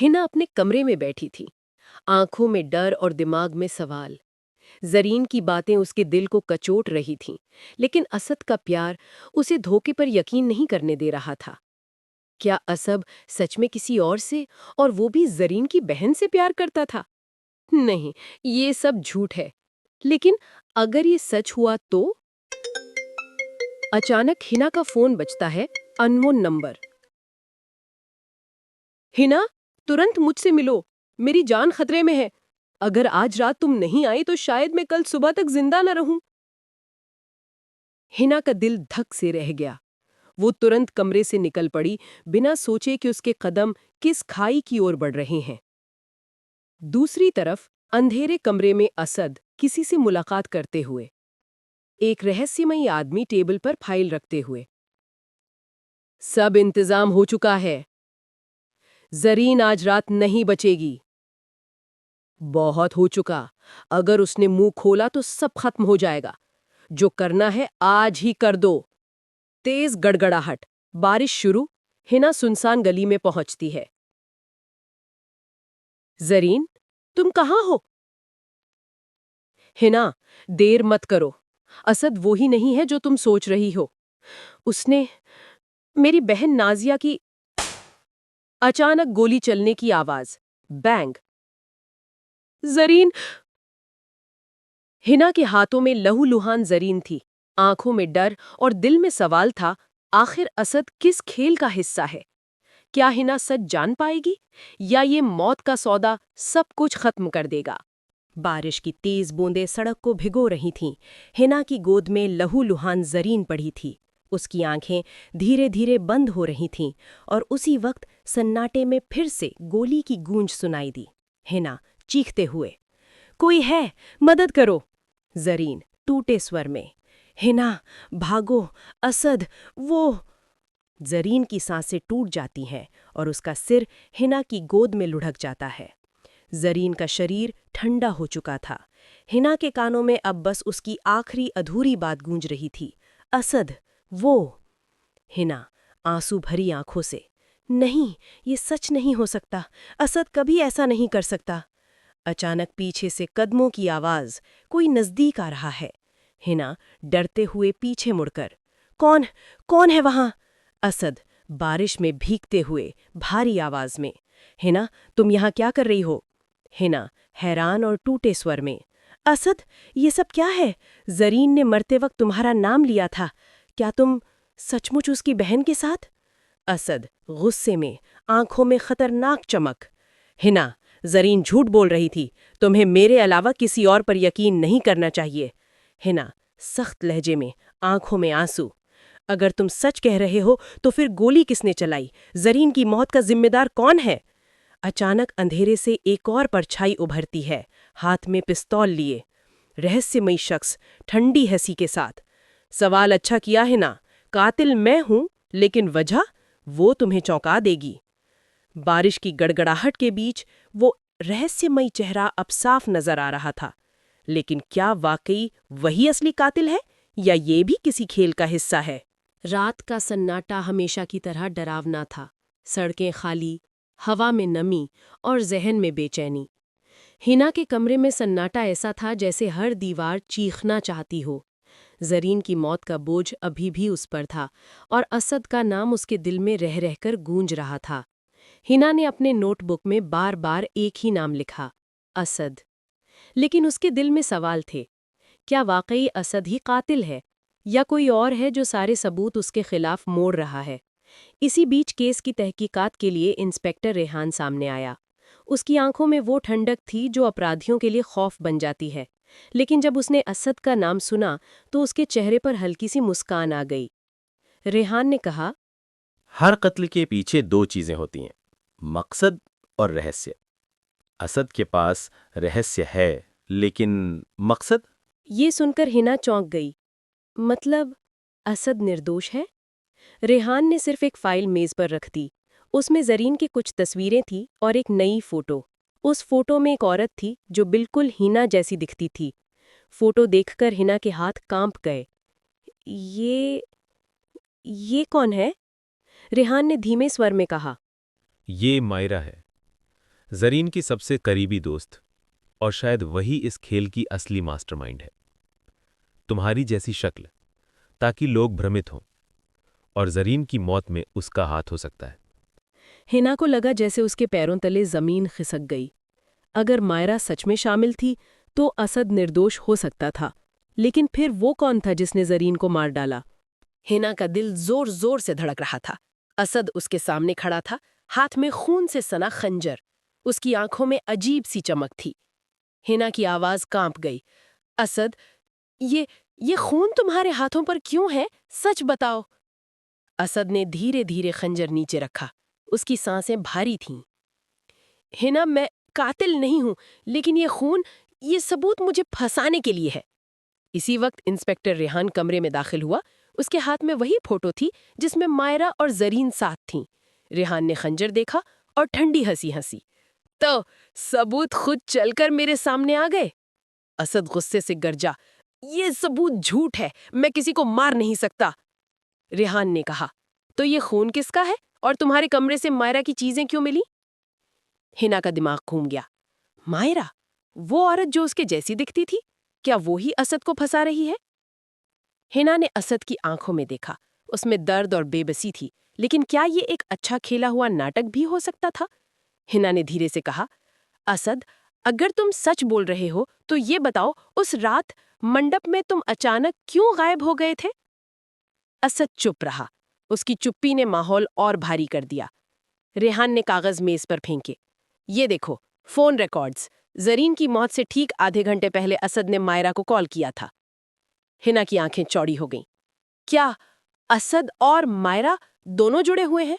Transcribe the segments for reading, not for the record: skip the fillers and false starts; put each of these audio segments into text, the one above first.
हिना अपने कमरे में बैठी थी, आंखों में डर और दिमाग में सवाल। जरीन की बातें उसके दिल को कचोट रही थीं, लेकिन असद का प्यार उसे धोखे पर यकीन नहीं करने दे रहा था। क्या असद सच में किसी और से, और वो भी जरीन की बहन से प्यार करता था? नहीं, ये सब झूठ है। लेकिन अगर ये सच हुआ तो? अचानक हिना का फोन बजता है। Unknown number. हिना, तुरंत मुझसे मिलो। मेरी जान खतरे में है। अगर आज रात तुम नहीं आई तो शायद मैं कल सुबह तक जिंदा न रहूं। हिना का दिल धक से रह गया। वो तुरंत कमरे से निकल पड़ी, बिना सोचे कि उसके कदम किस खाई की ओर बढ़ रहे हैं। दूसरी तरफ अंधेरे कमरे में असद किसी से मुलाकात करते हुए, एक रहस्यमयी आदमी टेबल पर फाइल रखते हुए। सब इंतजाम हो चुका है। जरीन आज रात नहीं बचेगी। बहुत हो चुका। अगर उसने मुंह खोला तो सब खत्म हो जाएगा। जो करना है आज ही कर दो। तेज गड़गड़ाहट, बारिश शुरू। हिना सुनसान गली में पहुंचती है। जरीन, तुम कहाँ हो? हिना, देर मत करो। असद वो ही नहीं है जो तुम सोच रही हो। उसने मेरी बहन नाजिया की। अचानक गोली चलने की आवाज। बैंग। जरीन। हिना के हाथों में लहूलुहान जरीन थी, आंखों में डर और दिल में सवाल था, आखिर असद किस खेल का हिस्सा है? क्या हिना सच जान पाएगी, या ये मौत का सौदा सब कुछ खत्म कर देगा? बारिश की तेज बूंदें सड़क को भिगो रही थीं। हिना की गोद में लहूलुहान जरीन पड़ी थी। उसकी आंखें धीरे धीरे बंद हो रही थीं, और उसी वक्त सन्नाटे में फिर से गोली की गूंज सुनाई दी। हिना चीखते हुए, कोई है, मदद करो। जरीन टूटे स्वर में, हिना, भागो। असद, वो। जरीन की सांसें टूट जाती हैं और उसका सिर हिना की गोद में लुढ़क जाता है। जरीन का शरीर ठंडा हो चुका था। हिना के कानों में अब बस उसकी आखिरी अधूरी बात गूंज रही थी, असद, वो। हिना आंसू भरी आंखों से, नहीं, ये सच नहीं हो सकता। असद कभी ऐसा नहीं कर सकता। अचानक पीछे से कदमों की आवाज, कोई नजदीक आ रहा है। हिना डरते हुए पीछे मुड़कर, कौन, कौन है वहां? असद बारिश में भीगते हुए भारी आवाज में, हिना, तुम यहां क्या कर रही हो? हिना हैरान और टूटे स्वर में, असद, ये सब क्या है? जरीन ने मरते वक्त तुम्हारा नाम लिया था। क्या तुम सचमुच उसकी बहन के साथ? असद गुस्से में, आंखों में खतरनाक चमक, हिना, जरीन झूठ बोल रही थी। तुम्हें मेरे अलावा किसी और पर यकीन नहीं करना चाहिए। हिना सख्त लहजे में, आंखों में आंसू, अगर तुम सच कह रहे हो तो फिर गोली किसने चलाई? जरीन की मौत का जिम्मेदार कौन है? अचानक अंधेरे से एक और परछाई उभरती है, हाथ में पिस्तौल लिए। रहस्यमयी शख्स ठंडी हंसी के साथ, सवाल अच्छा किया है ना, कातिल मैं हूं, लेकिन वजह वो तुम्हें चौंका देगी। बारिश की गड़गड़ाहट के बीच वो रहस्यमयी चेहरा अब साफ नजर आ रहा था। लेकिन क्या वाकई वही असली कातिल है, या ये भी किसी खेल का हिस्सा है? रात का सन्नाटा हमेशा की तरह डरावना था। सड़कें खाली, हवा में नमी और जहन में बेचैनी। हिना के कमरे में सन्नाटा ऐसा था जैसे हर दीवार चीखना चाहती हो। जरीन की मौत का बोझ अभी भी उस पर था, और असद का नाम उसके दिल में रह रहकर गूंज रहा था। हिना ने अपने नोटबुक में बार बार एक ही नाम लिखा, असद। लेकिन उसके दिल में सवाल थे, क्या वाकई असद ही कातिल है, या कोई और है जो सारे सबूत उसके खिलाफ मोड़ रहा है? इसी बीच केस की तहकीकात के लिए इंस्पेक्टर रेहान सामने आया। उसकी आंखों में वो ठंडक थी जो अपराधियों के लिए खौफ बन जाती है। लेकिन जब उसने असद का नाम सुना तो उसके चेहरे पर हल्की सी मुस्कान आ गई। रेहान ने कहा, हर कत्ल के पीछे दो चीजें होती हैं, मकसद और रहस्य। असद के पास रहस्य है, लेकिन मकसद? ये सुनकर हिना चौंक गई। मतलब असद निर्दोष है? रेहान ने सिर्फ एक फाइल मेज पर रख दी। उसमें जरीन की कुछ तस्वीरें थी और एक नई फोटो। उस फोटो में एक औरत थी जो बिल्कुल हिना जैसी दिखती थी। फोटो देखकर हिना के हाथ कांप गए। ये ये कौन है? रेहान ने धीमे स्वर में कहा। ये मायरा है। जरीन की सबसे करीबी दोस्त, और शायद वही इस खेल की असली मास्टरमाइंड है। तुम्हारी जैसी शक्ल, ताकि लोग भ्रमित हों, और जरीन की मौत में उसका हाथ हो सकता है। हिना को लगा जैसे उसके पैरों तले जमीन खिसक गई। अगर मायरा सच में शामिल थी तो असद निर्दोष हो सकता था, लेकिन फिर वो कौन था जिसने जरीन को मार डाला? हिना का दिल जोर जोर से धड़क रहा था। असद उसके सामने खड़ा था, हाथ में खून से सना खंजर। उसकी आंखों में अजीब सी चमक थी। हिना की आवाज कांप गई। असद, ये खून तुम्हारे हाथों पर क्यों है? सच बताओ। असद ने धीरे धीरे खंजर नीचे रखा। उसकी सांसें भारी थीं। हिना, मैं कातिल नहीं हूं, लेकिन ये खून, ये सबूत मुझे फंसाने के लिए है। इसी वक्त इंस्पेक्टर रेहान कमरे में दाखिल हुआ। उसके हाथ में वही फोटो थी जिसमें मायरा और जरीन साथ थीं। रेहान ने खंजर देखा और ठंडी हंसी हंसी। तो सबूत खुद चलकर मेरे सामने आ गए। असद गुस्से से गरजा, ये सबूत झूठ है, मैं किसी को मार नहीं सकता। रेहान ने कहा, तो ये खून किसका है और तुम्हारे कमरे से मायरा की चीजें क्यों मिली? हिना का दिमाग घूम गया। मायरा, वो औरत जो उसके जैसी दिखती थी, क्या वो ही असद को फंसा रही है? हिना ने असद की आंखों में देखा। उसमें दर्द और बेबसी थी, लेकिन क्या ये एक अच्छा खेला हुआ नाटक भी हो सकता था? हिना ने धीरे से कहा, असद, अगर तुम सच बोल रहे हो तो ये बताओ, उस रात मंडप में तुम अचानक क्यों गायब हो गए थे? असद चुप रहा। उसकी चुप्पी ने माहौल और भारी कर दिया। रेहान ने कागज मेज पर फेंके। ये देखो, फोन रिकॉर्ड्स। जरीन की मौत से ठीक आधे घंटे पहले असद ने मायरा को कॉल किया था। हिना की आंखें चौड़ी हो गईं। क्या असद और मायरा दोनों जुड़े हुए हैं?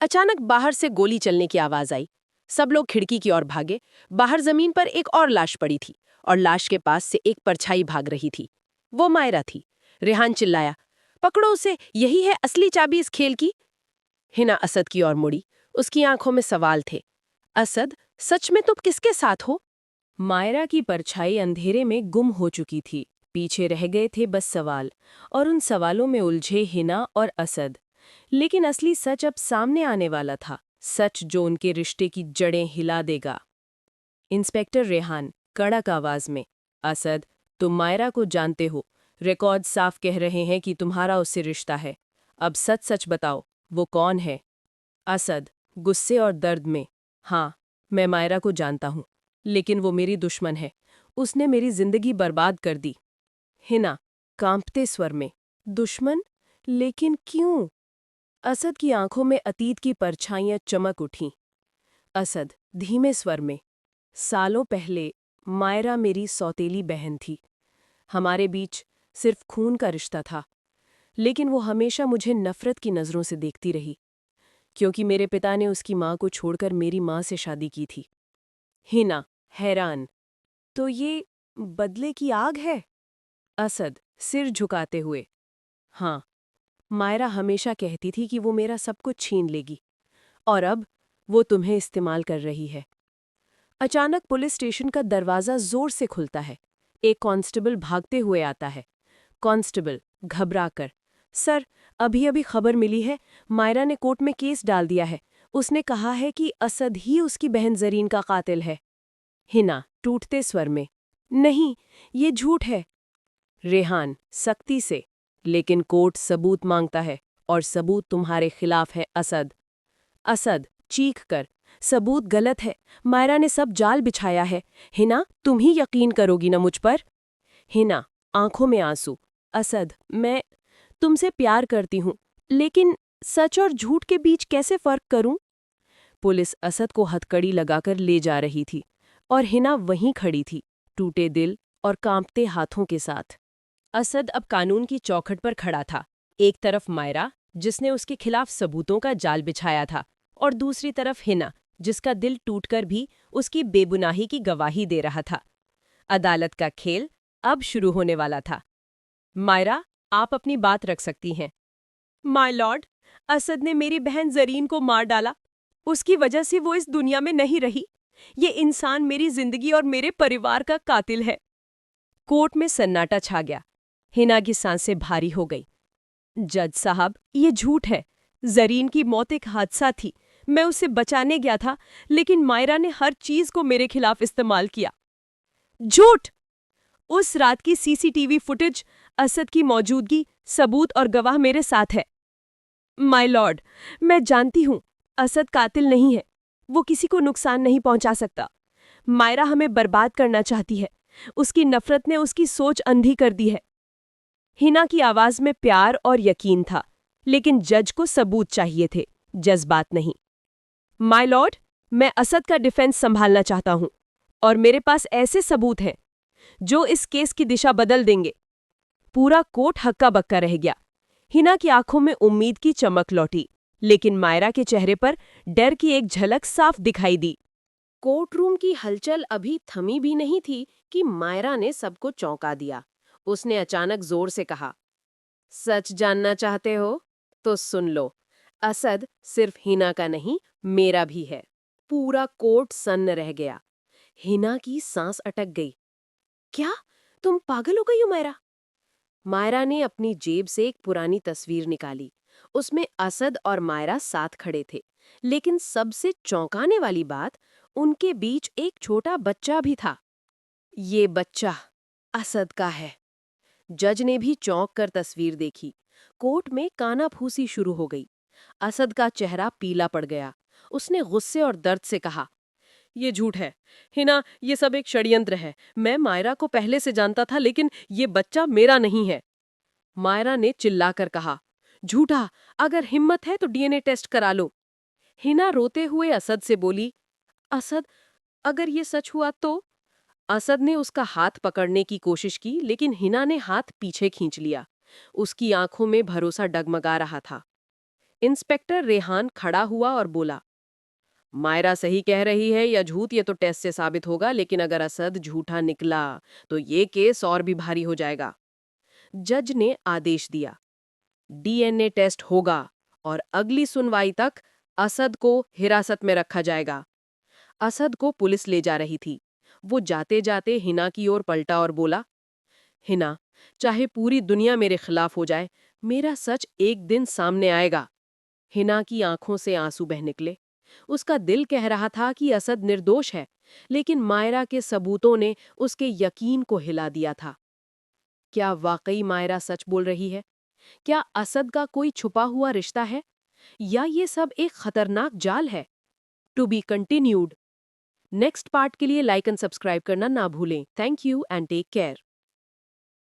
अचानक बाहर से गोली चलने की आवाज आई। सब लोग खिड़की की ओर भागे। बाहर जमीन पर एक और लाश पड़ी थी और लाश के पास से एक परछाई भाग रही थी। वो मायरा थी। रेहान चिल्लाया, पकड़ो उसे, यही है असली चाबी इस खेल की। हिना असद की ओर मुड़ी। उसकी आंखों में सवाल थे। असद, सच में तुम किसके साथ हो? मायरा की परछाई अंधेरे में गुम हो चुकी थी। पीछे रह गए थे बस सवाल, और उन सवालों में उलझे हिना और असद। लेकिन असली सच अब सामने आने वाला था, सच जो उनके रिश्ते की जड़ें हिला देगा। इंस्पेक्टर रेहान कड़क आवाज में, असद, तुम मायरा को जानते हो। रिकॉर्ड साफ कह रहे हैं कि तुम्हारा उससे रिश्ता है। अब सच सच बताओ, वो कौन है? असद गुस्से और दर्द में, हाँ, मैं मायरा को जानता हूँ, लेकिन वो मेरी दुश्मन है। उसने मेरी जिंदगी बर्बाद कर दी। हिना कांपते स्वर में, दुश्मन? लेकिन क्यों? असद की आंखों में अतीत की परछाइयां चमक उठीं। असद धीमे स्वर में, सालों पहले मायरा मेरी सौतेली बहन थी। हमारे बीच सिर्फ खून का रिश्ता था, लेकिन वो हमेशा मुझे नफरत की नजरों से देखती रही, क्योंकि मेरे पिता ने उसकी माँ को छोड़कर मेरी माँ से शादी की थी। हिना हैरान, तो ये बदले की आग है? असद सिर झुकाते हुए, हाँ, मायरा हमेशा कहती थी कि वो मेरा सब कुछ छीन लेगी, और अब वो तुम्हें इस्तेमाल कर रही है। अचानक पुलिस स्टेशन का दरवाजा जोर से खुलता है। एक कांस्टेबल भागते हुए आता है। कांस्टेबल घबराकर, सर, अभी अभी खबर मिली है, मायरा ने कोर्ट में केस डाल दिया है। उसने कहा है कि असद ही उसकी बहन जरीन का कातिल है। हिना टूटते स्वर में, नहीं, ये झूठ है। रेहान सख्ती से, लेकिन कोर्ट सबूत मांगता है, और सबूत तुम्हारे खिलाफ है, असद। असद चीख कर, सबूत गलत है, मायरा ने सब जाल बिछाया है। हिना, तुम ही यकीन करोगी ना मुझ पर? हिना आंखों में आंसू, असद, मैं तुमसे प्यार करती हूँ, लेकिन सच और झूठ के बीच कैसे फर्क करूं? पुलिस असद को हथकड़ी लगाकर ले जा रही थी, और हिना वहीं खड़ी थी, टूटे दिल और कांपते हाथों के साथ। असद अब कानून की चौखट पर खड़ा था। एक तरफ मायरा, जिसने उसके खिलाफ सबूतों का जाल बिछाया था, और दूसरी तरफ हिना, जिसका दिल टूटकर भी उसकी बेगुनाही की गवाही दे रहा था। अदालत का खेल अब शुरू होने वाला था। मायरा, आप अपनी बात रख सकती हैं। माय लॉर्ड, असद ने मेरी बहन जरीन को मार डाला। उसकी वजह से वो इस दुनिया में नहीं रही। ये इंसान मेरी जिंदगी और मेरे परिवार का कातिल है। कोर्ट में सन्नाटा छा गया। हिना की सांसें भारी हो गई। जज साहब, ये झूठ है। जरीन की मौत एक हादसा थी। मैं उसे बचाने गया था, लेकिन मायरा ने हर चीज को मेरे खिलाफ इस्तेमाल किया। झूठ! उस रात की सीसीटीवी फुटेज, असद की मौजूदगी, सबूत और गवाह मेरे साथ है। माय लॉर्ड, मैं जानती हूं असद कातिल नहीं है। वो किसी को नुकसान नहीं पहुंचा सकता। मायरा हमें बर्बाद करना चाहती है। उसकी नफरत ने उसकी सोच अंधी कर दी है। हिना की आवाज में प्यार और यकीन था, लेकिन जज को सबूत चाहिए थे, जज्बात नहीं। माय लॉर्ड, मैं असद का डिफेंस संभालना चाहता हूं, और मेरे पास ऐसे सबूत हैं जो इस केस की दिशा बदल देंगे। पूरा कोर्ट हक्का बक्का रह गया। हिना की आंखों में उम्मीद की चमक लौटी, लेकिन मायरा के चेहरे पर डर की एक झलक साफ दिखाई दी। कोर्टरूम की हलचल अभी थमी भी नहीं थी कि मायरा ने सबको चौंका दिया। उसने अचानक जोर से कहा, सच जानना चाहते हो? तो सुन लो, असद सिर्फ हिना का नहीं, मेरा भी है। पूरा कोर्ट सन्न रह गया। हिना की सांस अटक गई। क्या? तुम पागल हो गई हो मायरा? मायरा ने अपनी जेब से एक पुरानी तस्वीर निकाली। उसमें असद और मायरा साथ खड़े थे, लेकिन सबसे चौंकाने वाली बात, उनके बीच एक छोटा बच्चा भी था। ये बच्चा असद का है। जज ने भी चौंक कर तस्वीर देखी। कोर्ट में कानाफूसी शुरू हो गई। असद का चेहरा पीला पड़ गया। उसने गुस्से और दर्द से कहा, ये झूठ है हिना, ये सब एक षड्यंत्र है। मैं मायरा को पहले से जानता था, लेकिन ये बच्चा मेरा नहीं है। मायरा ने चिल्लाकर कहा, झूठा! अगर हिम्मत है तो डीएनए टेस्ट करा लो। हिना रोते हुए असद से बोली, असद, अगर ये सच हुआ तो? असद ने उसका हाथ पकड़ने की कोशिश की, लेकिन हिना ने हाथ पीछे खींच लिया। उसकी आंखों में भरोसा डगमगा रहा था। इंस्पेक्टर रेहान खड़ा हुआ और बोला, मायरा सही कह रही है या झूठ, ये तो टेस्ट से साबित होगा, लेकिन अगर असद झूठा निकला तो ये केस और भी भारी हो जाएगा। जज ने आदेश दिया, डीएनए टेस्ट होगा और अगली सुनवाई तक असद को हिरासत में रखा जाएगा। असद को पुलिस ले जा रही थी। वो जाते जाते हिना की ओर पलटा और बोला, हिना, चाहे पूरी दुनिया मेरे खिलाफ हो जाए, मेरा सच एक दिन सामने आएगा। हिना की आंखों से आंसू बह निकले। उसका दिल कह रहा था कि असद निर्दोष है, लेकिन मायरा के सबूतों ने उसके यकीन को हिला दिया था। क्या वाकई मायरा सच बोल रही है? क्या असद का कोई छुपा हुआ रिश्ता है, या ये सब एक खतरनाक जाल है? To be continued. Next part के लिए लाइक एंड सब्सक्राइब करना ना भूलें। Thank you and take care.